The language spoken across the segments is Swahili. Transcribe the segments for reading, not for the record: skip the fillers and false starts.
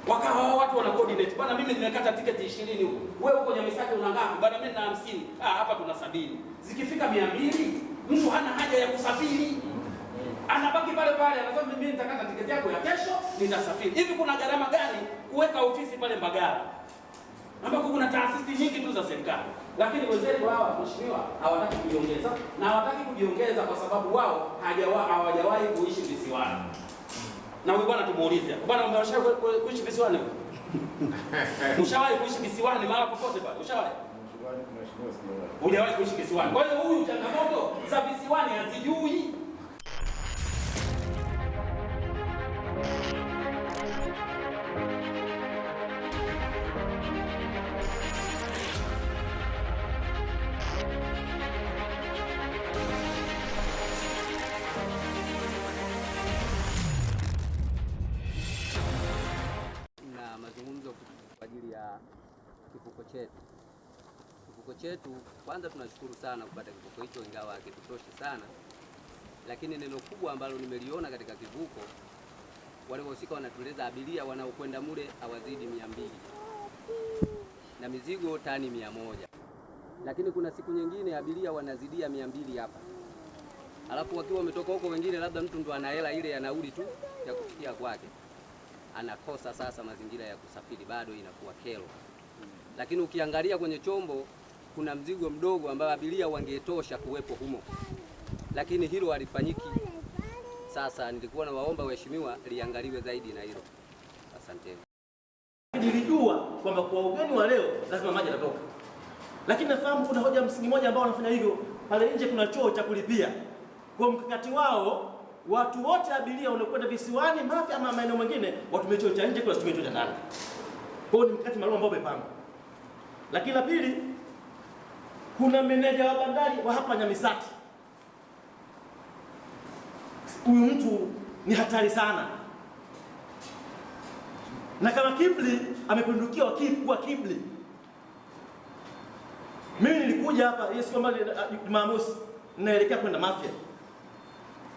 Wakawa watu wana coordinate. Bwana mimi nimekata tiketi 20 huko. Wewe uko Nyamisati una ngapi? Bwana mimi na 50. Hapa tuna 70. Zikifika 200, mtu hana haja ya kusafiri. Anabaki pale pale, anasema mimi nitakata tiketi yako ya kesho, nitasafiri. Hivi kuna gharama gani kuweka ofisi pale Mbagala? Ambako kuna taasisi nyingi tu za serikali. Lakini wenzetu hawa mheshimiwa hawataki kujiongeza, na hawataki kujiongeza kwa sababu wao hawajawahi kuishi visiwani. Na wewe bwana tumuulize. Bwana umeshawahi kuishi visiwani? Ushawahi kuishi visiwani mahali popote pale? Ushawahi? Hujawahi kuishi visiwani. Kwa hiyo huyu changamoto za visiwani hazijui. Mazungumzo kwa ajili ya kivuko chetu. Kivuko chetu, kwanza tunashukuru sana kupata kivuko hicho, ingawa hakitutoshi sana, lakini neno kubwa ambalo nimeliona katika kivuko, wale wahusika wanatueleza abiria wanaokwenda mule hawazidi 200 na mizigo tani 100, lakini kuna siku nyingine abiria wanazidia 200 hapa, alafu wakiwa wametoka huko wengine, labda mtu ndo ana hela ile ya nauli tu ya kufikia kwake, anakosa sasa mazingira ya kusafiri, bado inakuwa kero. Lakini ukiangalia kwenye chombo kuna mzigo mdogo ambao abiria wangetosha kuwepo humo, lakini hilo halifanyiki. Sasa nilikuwa nawaomba waheshimiwa liangaliwe zaidi na hilo. Asante. Nilijua kwamba kwa ugeni wa leo lazima maji yatatoka, lakini nafahamu kuna hoja msingi moja ambao wanafanya hivyo. Pale nje kuna choo cha kulipia. Kwa mkakati wao, watu wote abiria wanaokwenda visiwani, Mafia ama maeneo mengine, watumie choo cha nje kwa choo cha ndani. Kwa hiyo ni mkakati maalum ambao umepangwa. Lakini la pili, kuna meneja wa bandari wa hapa Nyamisati. Huyu mtu ni hatari sana. Na kama Kibli amepindukia wa Kibli. Mimi nilikuja hapa hiyo siku ambayo Jumamosi naelekea kwenda Mafia.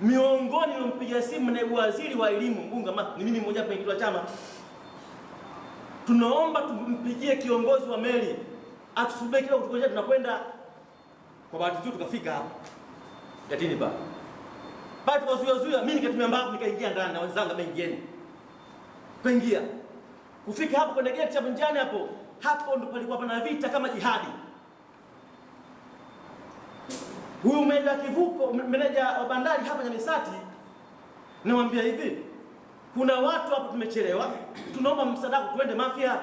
Miongoni mpiga simu naibu waziri wa elimu Mbunga, ni mimi mmoja hapa nikiitwa chama. Tunaomba tumpigie kiongozi wa meli atusubiri kile kutukoje, tunakwenda. Kwa bahati nzuri tukafika hapa Gatini ba. Baada tukazuia mimi nikatumia mbavu nikaingia ndani na wenzangu wameingieni. Kuingia. Kufika hapo kwenye gate hapo njiani hapo ndo palikuwa pana vita kama jihadi. Huyu meneja wa bandari hapa Nyamisati namwambia hivi, kuna watu hapo tumechelewa, tunaomba msaada tuende Mafia.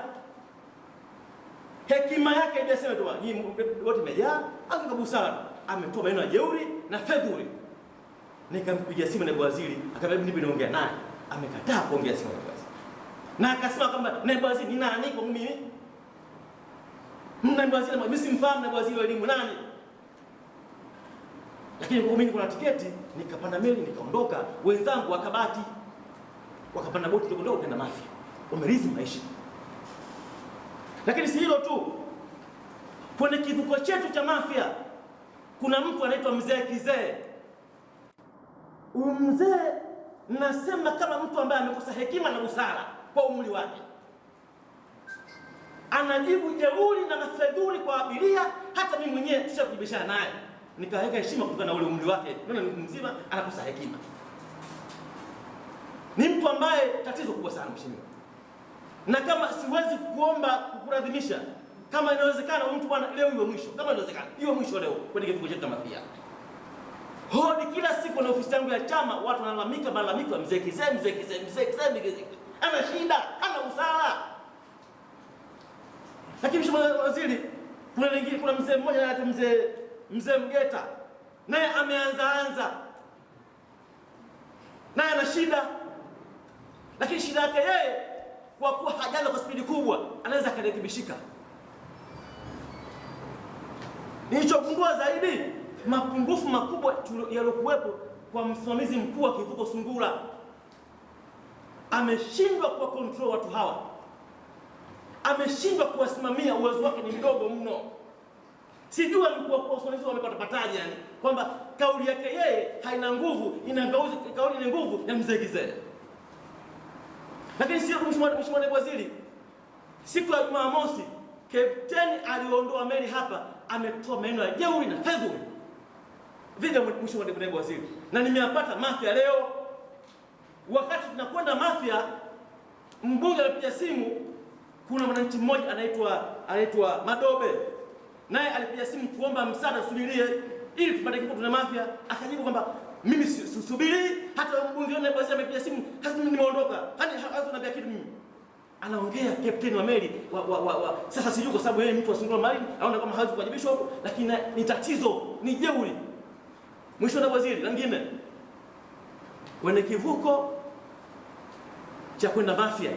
Hekima yake ile sema tu hii wote imejaa, akaka busara, ametoa maneno ya jeuri na fedhuri. Nikampigia simu naibu waziri, akamwambia nipe niongea naye. Amekataa kuongea simu naibu waziri. Na akasema kwamba naibu waziri ni nani kwa mimi? Naibu waziri mimi simfahamu naibu waziri wa elimu nani? Lakini kwa mimi kuna tiketi, nikapanda meli nikaondoka, wenzangu wakabaki. Wakapanda boti ndogo kwenda Mafia. Wamerithi maisha. Lakini si hilo tu. Kwenye kivuko chetu cha Mafia kuna mtu anaitwa Mzee Kizee. Mzee nasema kama mtu ambaye amekosa hekima na busara kwa umri wake. Anajibu jeuri na mafedhuri kwa abiria, hata mimi mwenyewe tushakujibishana naye. Nikaweka heshima kutokana na ule umri wake. Ndio mtu mzima anakosa hekima. Ni mtu ambaye tatizo kubwa sana mheshimiwa. Na kama siwezi kuomba kukuradhimisha, kama inawezekana huyu mtu bwana leo iwe mwisho, kama inawezekana iwe mwisho leo kwenye kivuko chetu Mafia. Hodi kila siku na ofisi yangu ya chama watu wanalalamika malalamiko, Mzee Kizee. Ana shida, ana usala. Lakini mheshimiwa waziri, kuna mzee mmoja anaitwa Mzee Mgeta. Naye ameanza. Naye ana shida. Lakini shida yake yeye kwa kuwa hajala kwa spidi kubwa, anaweza akarekebishika. Nilichogundua zaidi mapungufu makubwa yaliokuwepo kwa msimamizi mkuu wa kivuko Sungura. Ameshindwa kwa control watu hawa. Ameshindwa kuwasimamia, uwezo wake ni mdogo mno. Sijua mkuu wa usimamizi wamepataje yani kwamba kauli yake yeye haina nguvu, kauli ina nguvu ya Mzee Kizee. Lakini sio Mheshimiwa Naibu Waziri, siku ya Jumamosi kapteni aliondoa meli hapa, ametoa maneno ya jeuri na fedhuli dhidi ya Mheshimiwa Naibu Waziri, na nimeyapata Mafia leo. Wakati tunakwenda Mafia, mbunge alipiga simu, kuna mwananchi mmoja anaitwa Madobe, naye alipiga simu kuomba msaada, subirie ili tupate kitu tuna Mafia. Akajibu kwamba mimi subiri, hata mbunge wa Naibu Waziri amepiga simu, hata mimi nimeondoka. Hadi ananiambia kitu mimi. Anaongea kapteni wa meli sasa sijui kwa sababu yeye mtu wa Singida Marine aona kama hawezi kuwajibishwa huko, lakini ni tatizo, ni jeuri. Mwisho na waziri lingine kwenye kivuko cha kwenda Mafia,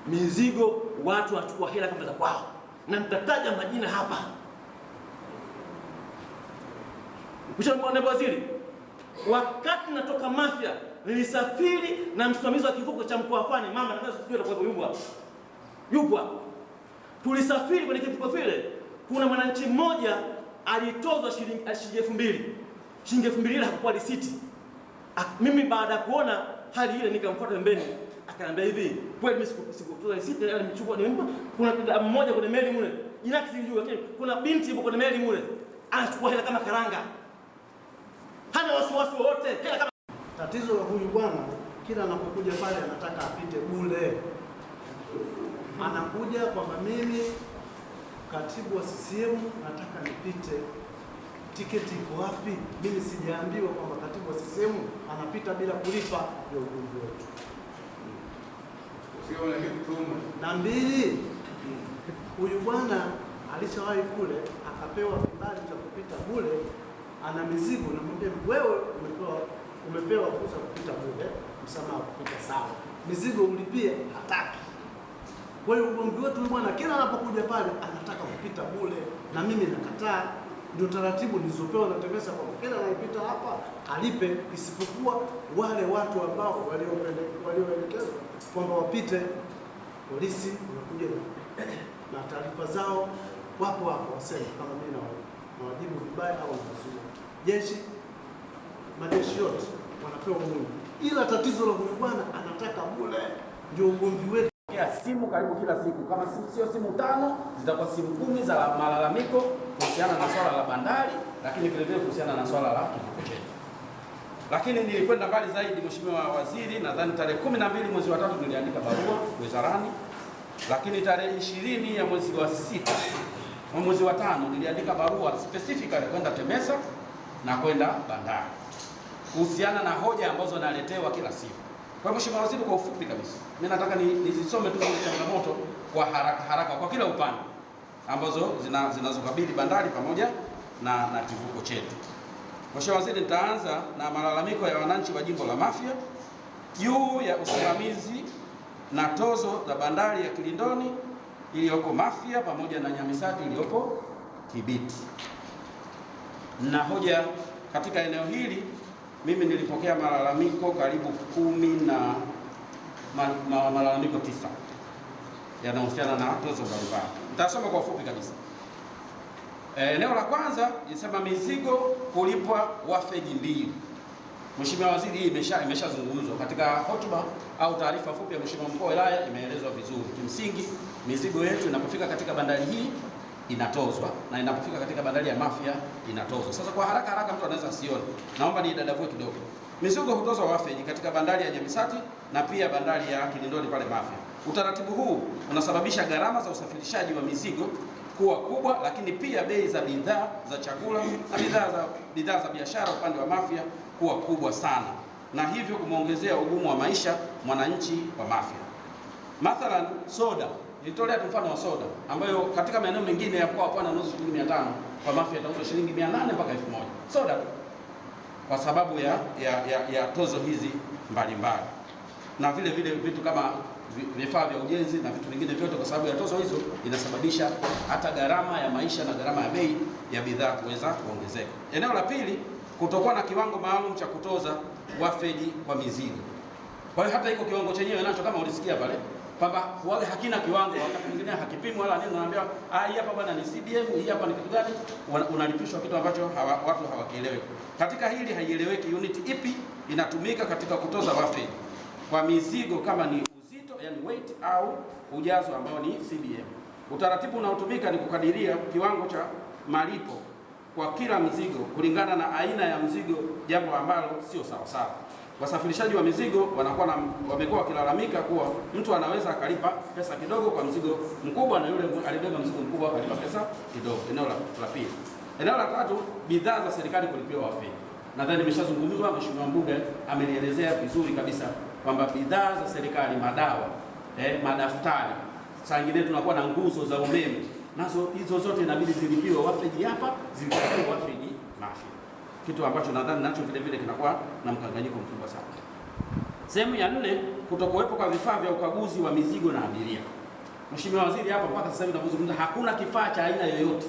mizigo watu wachukua hela kama za kwao, na nitataja majina hapa. Mwisho na waziri, wakati natoka Mafia nilisafiri na msimamizi wa kivuko cha mkoa wa Pwani, mama nataka sijui kwa yupo hapo. Tulisafiri kwenye kivuko vile, kuna mwananchi mmoja alitozwa shilingi 2,000. Shilingi 2,000 ile hakuwa risiti. Mimi baada ya kuona hali ile nikamfuata pembeni, akaniambia hivi, kweli mimi sikutoza risiti, nimechukua nimempa. Kuna dada mmoja kwenye meli mule, jina sijui, lakini kuna binti ipo kwenye meli mule, anachukua hela kama karanga. Hana wasiwasi wote, hela kama. Tatizo la huyu bwana, kila anapokuja pale anataka apite bure. Anakuja kwamba mimi katibu wa CCM nataka nipite. Tiketi iko wapi? Mimi sijaambiwa kwamba katibu wa CCM anapita bila kulipa ya ugomvi wetu. Na mbili, huyu bwana alishawahi kule akapewa kibali cha kupita bure, ana mizigo, na mwambie wewe umepewa fursa kupita bure, msamaha kupita sawa, mizigo ulipie, hataki. Kwa hiyo ugomvi wetu bwana, kila anapokuja pale anataka kupita bure, na mimi nakataa. Ndio taratibu nilizopewa na TEMESA kwa kila anayepita hapa alipe, isipokuwa wale watu ambao walioelekezwa kwamba wapite. Polisi wanakuja na taarifa zao, wapo wasema kama mimi na wajibu vibaya au nazuia. Jeshi, majeshi yote wanapewa uhuru, ila tatizo la huyu bwana anataka bure, ndio ugomvi wetu. Simu karibu kila siku, kama sio simu 5 zitakuwa simu 10 za malalamiko kuhusiana na swala la bandari, lakini vile vile kuhusiana na swala la kivuko chetu. Lakini nilikwenda mbali zaidi, Mheshimiwa Waziri, nadhani tarehe 12 mwezi wa 3 niliandika barua wizarani, lakini tarehe 20 ya mwezi wa 6 na mwezi wa 5 niliandika barua specifically kwenda TEMESA na kwenda bandari kuhusiana na hoja ambazo naletewa kila siku. Kwa Mheshimiwa Waziri, kwa ufupi kabisa, mimi nataka nizisome tu zile changamoto kwa haraka kwa kila upande ambazo zinazokabili bandari pamoja na kivuko chetu. Mheshimiwa Waziri, nitaanza na malalamiko ya wananchi wa jimbo la Mafia juu ya usimamizi na tozo za bandari ya Kilindoni iliyoko Mafia pamoja na Nyamisati iliyoko Kibiti. Na hoja katika eneo hili, mimi nilipokea malalamiko karibu 10 na malalamiko 9 yanahusiana na tozo mbalimbali. Nitasoma kwa ufupi kabisa. Eneo la kwanza inasema mizigo kulipwa wafeji mbili. Mheshimiwa Waziri, hii imeshazungumzwa katika hotuba au taarifa fupi ya Mheshimiwa Mkuu wa Wilaya, imeelezwa vizuri. Kimsingi mizigo yetu inapofika katika bandari hii inatozwa na inapofika katika bandari ya Mafia inatozwa. Sasa kwa haraka mtu anaweza asione, naomba nidadavue kidogo. Mizigo hutozwa wafeji katika bandari ya Nyamisati na pia bandari ya Kilindoni pale Mafia. Utaratibu huu unasababisha gharama za usafirishaji wa mizigo kuwa kubwa, lakini pia bei za bidhaa za chakula na bidhaa za biashara upande wa Mafia kuwa kubwa sana, na hivyo kumwongezea ugumu wa maisha mwananchi wa Mafia. Mathalan, soda, nilitolea mfano wa soda ambayo katika maeneo mengine ya mkoa wa Pwani inauzwa shilingi 500, kwa Mafia itauzwa shilingi 800 mpaka 1000 soda, kwa sababu ya tozo hizi mbalimbali, na vile vile vitu kama vifaa vya ujenzi na vitu vingine vyote, kwa sababu ya tozo hizo inasababisha hata gharama ya maisha na gharama ya bei ya bidhaa kuweza kuongezeka. Eneo la pili, kutokuwa na kiwango maalum cha kutoza wafeji kwa mizigo. Kwa hiyo hata iko kiwango chenyewe nacho, kama ulisikia pale kwamba wale hakina kiwango, wakati mwingine hakipimwi wala nini, unaambia hii hapa bwana ni CBM, hii hapa ni kitu gani, unalipishwa kitu ambacho watu hawakielewi. Katika hili haieleweki unit ipi inatumika katika kutoza wafeji kwa mizigo, kama ni uzito yani weight au ujazo ambao ni CBM. Utaratibu unaotumika ni kukadiria kiwango cha malipo kwa kila mzigo kulingana na aina ya mzigo, jambo ambalo sio sawa sawa. Wasafirishaji wa mizigo wamekuwa wakilalamika kuwa mtu anaweza akalipa pesa kidogo kwa mzigo mkubwa na yule alibeba mzigo mkubwa akalipa pesa kidogo. Eneo la pili. Eneo la tatu, bidhaa za serikali kulipiwa wafedi. Nadhani nimeshazungumzwa, Mheshimiwa Mbunge amenielezea vizuri kabisa kwamba bidhaa za serikali, madawa, madaftari, saa nyingine tunakuwa na nguzo za umeme, nazo hizo zote inabidi zilipiwe wafedi hapa, zilipiwe wafedi Mafia. Kitu ambacho nadhani nacho vile vile kinakuwa na mkanganyiko mkubwa sana. Sehemu ya 4, kutokuwepo kwa vifaa vya ukaguzi wa mizigo na abiria. Mheshimiwa Waziri, hapa mpaka sasa hivi tunapozungumza hakuna kifaa cha aina yoyote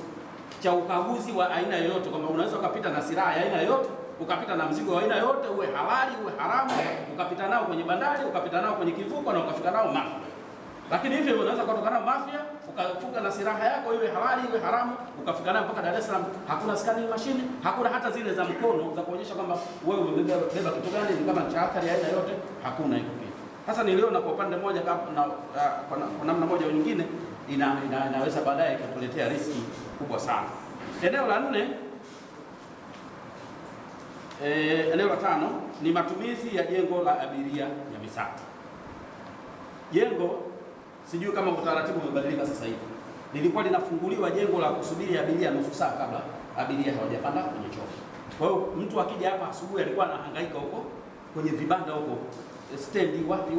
cha ukaguzi wa aina yoyote, kwamba unaweza ukapita na silaha ya aina yoyote, ukapita na mzigo wa aina yoyote, uwe halali uwe haramu, ukapita nao kwenye bandari, ukapita nao kwenye kivuko na ukafika nao Mafia. Lakini hivyo unaweza kutoka nao Mafia, ukafuka na silaha yako iwe halali iwe haramu, ukafika nayo mpaka Dar es Salaam. Hakuna scanning machine, hakuna hata zile za mkono za kuonyesha kwamba wewe umebeba kitu gani, ni kama cha athari ya aina yote, hakuna hiyo pia. Sasa niliona kwa upande mmoja kwa namna moja au nyingine inaweza baadaye kutuletea riski kubwa sana. Eneo la 4, eneo la 5 ni matumizi ya jengo la abiria ya Misati. Jengo sijui kama utaratibu umebadilika sasa hivi. Lilikuwa linafunguliwa jengo la kusubiri abiria nusu saa kabla abiria hawajapanda kwenye chombo. Kwa hiyo mtu akija hapa asubuhi alikuwa anahangaika huko kwenye vibanda huko stendi wapi,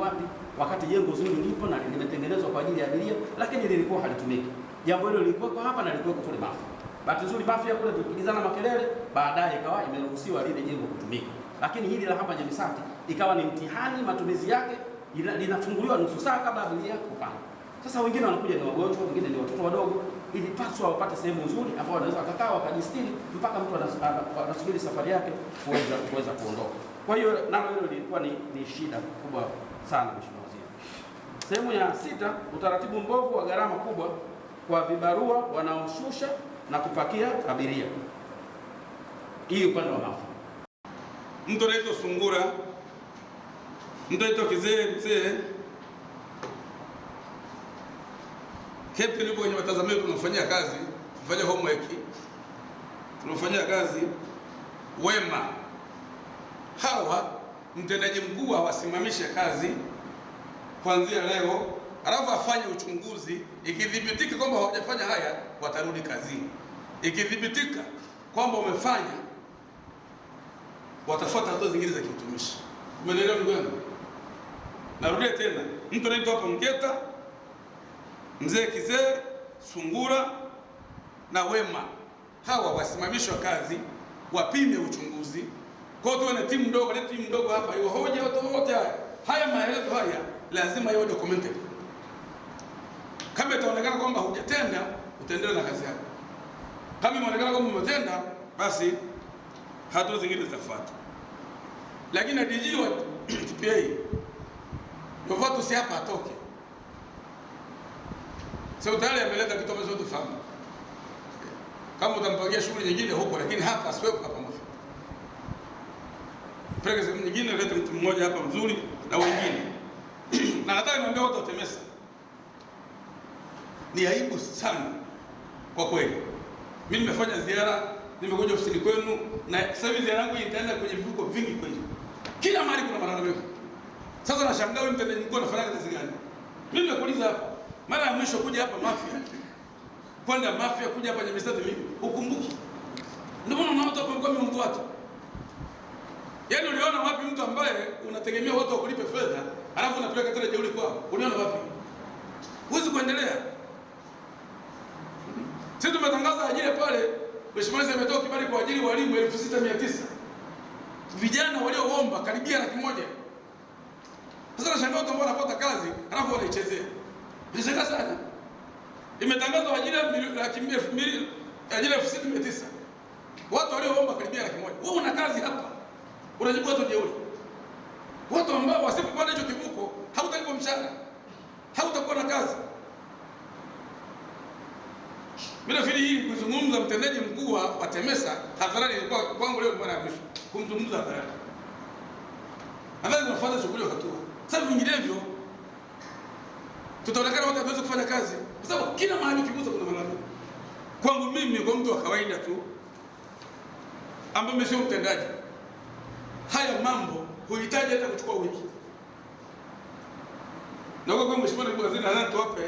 wakati jengo zuri lipo na limetengenezwa kwa ajili ya abiria, lakini lilikuwa halitumiki. Jambo hilo lilikuwa hapa na lilikuwa kule Mafia. Bahati nzuri Mafia kule tulipigizana makelele, baadaye ikawa imeruhusiwa lile jengo kutumika. Lakini hili la hapa Nyamisati ikawa ni mtihani, matumizi yake linafunguliwa nusu saa kabla abiria kupanda. Sasa wengine wanakuja ni wagonjwa, wengine ni watoto wadogo, ili paswa wapate sehemu nzuri ambao wanaweza wakakaa wakajistiri mpaka mtu anasubiri safari yake kuweza kuondoka. Kwa hiyo nalo hilo lilikuwa ni shida kubwa sana, Mheshimiwa Waziri. Sehemu ya 6, utaratibu mbovu wa gharama kubwa kwa vibarua wanaoshusha na kupakia abiria. Hii upande wa Mafia. Mtu anaitwa Sungura, mtu anaitwa Mzee Captain yuko kwenye matazamio, tunafanyia kazi, tunafanya homework, tunafanyia kazi wema. Hawa mtendaji mkuu awasimamishe kazi kuanzia leo, alafu afanye uchunguzi. Ikidhibitika kwamba hawajafanya haya, watarudi kazini. Ikidhibitika kwamba wamefanya, watafuata hatua zingine za kiutumishi. Umeelewa ndugu yangu? Narudia tena, mtu anaitwa hapa Mgeta, Mzee Kizee, Sungura na Wema, hawa wasimamishwe kazi, wapime uchunguzi. Kwa hiyo tuwe na timu ndogo hapa, hiyo hoja wote haya maelezo haya lazima yawe documented. Kama itaonekana kwamba hujatenda, utaendelea na kazi yako. Kama imeonekana kwamba umetenda, basi hatua zingine zitafuata. Lakini DG wa TPA ndio tusi hapa atoke. Sasa tayari ameleta kitu ambacho tufahamu. Kama utampangia shughuli nyingine huko, lakini hapa asiwepo hapa Mafia. Peke sehemu nyingine leta mtu mmoja hapa mzuri na wengine. Na nataka niambie watu wa TEMESA, ni aibu sana kwa kweli. Mimi nimefanya ziara, nimekuja ofisini kwenu, na sasa hivi ziara yangu itaenda kwenye vivuko vingi kweli. Kila mahali kuna malalamiko. Sasa nashangaa wewe mtendaji mkuu anafanya kazi gani? Mimi nimekuuliza hapa, mara ya mwisho kuja hapa Mafia, kwenda Mafia kuja hapa Nyamisati mimi ukumbuki? Ndio maana unaona watu hapa mtu watu. Yaani uliona wapi mtu ambaye unategemea watu wakulipe fedha, alafu unapeleka tena jeuri kwao? Uliona wapi? Huwezi kuendelea. Sisi tumetangaza ajira pale, Mheshimiwa Rais ametoa kibali kwa ajili walimu 6,900. Vijana walioomba karibia 100,000. Sasa nashangaa watu ambao wanapata kazi, alafu wanaichezea. Nishangaa sana. Imetangazwa ajira 200,000, ajira 6,900. Watu walioomba karibia 100,000. Wewe una kazi hapa, unajibu watu jeuri. Watu ambao wasipopanda hicho kivuko, hautalipwa mshahara, hautakuwa na kazi. Mimi nafikiri hii kuzungumza mtendaji mkuu wa TEMESA hadharani ilikuwa kwangu leo mara ya mwisho kumzungumza hadharani. Nadhani tunafanya shughuli hatua. Sasa vinginevyo tutaonekana wote hatuwezi kufanya kazi, kwa sababu kila mahali ukigusa kuna malalamiko. Kwangu mimi, kwa mtu wa kawaida tu ambaye mimi sio mtendaji, haya mambo huhitaji hata kuchukua wiki. Na kwa Mheshimiwa Naibu Waziri, nadhani tuwape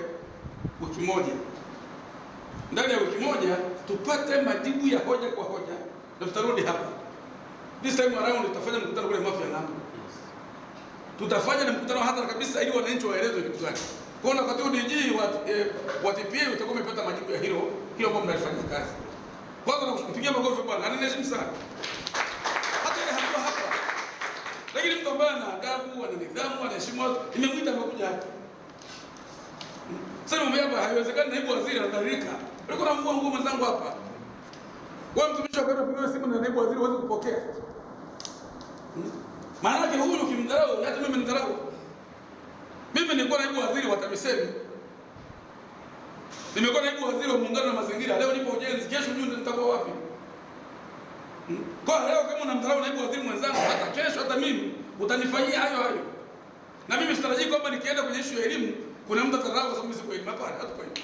wiki moja. Ndani ya wiki moja tupate majibu ya hoja kwa hoja, na tutarudi hapa. This time around tutafanya mkutano kule Mafia Ng'ambo. Tutafanya na mkutano hadhara kabisa ili wananchi waelezwe kitu gani. Kwa hiyo wakati DG wa TPA utakuwa umepata majibu ya hilo ambalo mnalifanya kazi. Kwanza nakupigia makofi bwana, ananiheshimu sana. Hata ile hatua hapa. Lakini mtu ambaye ana adabu, ana nidhamu, anaheshimu watu, nimemwita amekuja hapa. Sasa mambo hapa haiwezekani naibu waziri anadhalilika. Ulikuwa unamvua nguo mwenzangu hapa. Wewe mtumishi wa kwenda kupiga simu na naibu waziri huwezi kupokea. Maana yake huyu ukimdharau, hata mimi nidharau. Mimi nilikuwa naibu waziri wa TAMISEMI. Nimekuwa naibu waziri wa muungano na mazingira. Leo nipo ujenzi, kesho mimi nitakuwa wapi? Kwa leo kama unamdharau naibu waziri mwenzangu, hata kesho hata mimi utanifanyia hayo hayo. Na mimi sitarajii kwamba nikienda kwenye issue ya elimu kuna mtu atadharau kwa sababu siko elimu. Hapana, hatuko hivyo.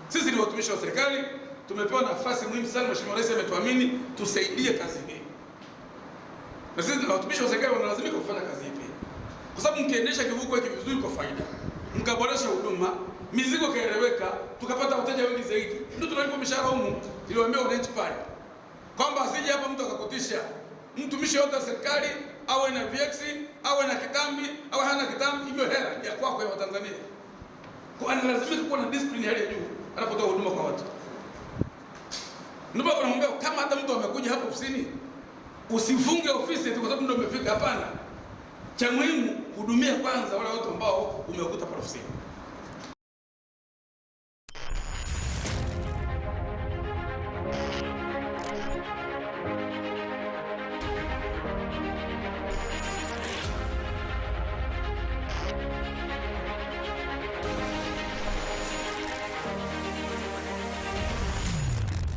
Sisi ni watumishi wa serikali, tumepewa nafasi muhimu sana. Mheshimiwa Rais ametuamini tusaidie kazi hii. Na sisi ni watumishi wa serikali, wanalazimika kufanya kazi hii pia. Kwa sababu mkiendesha kivuko hiki vizuri kwa faida, mkaboresha huduma, mizigo kaeleweka, tukapata wateja wengi zaidi, ndio tunalipa mishahara humu. Niliwaambia wananchi pale kwamba asije hapa mtu akakutisha. Mtumishi yote wa serikali awe na VX, awe na kitambi, awe hana kitambi, hiyo hela ya kwako ya Watanzania. Kwa analazimika kuwa na discipline hali ya juu anapotoa huduma kwa watu. Ndio bado naomba kama hata mtu amekuja hapo ofisini, usifunge ofisi kwa sababu ndio umefika. Hapana. Cha muhimu hudumia kwanza wale watu ambao umekuta pale ofisini.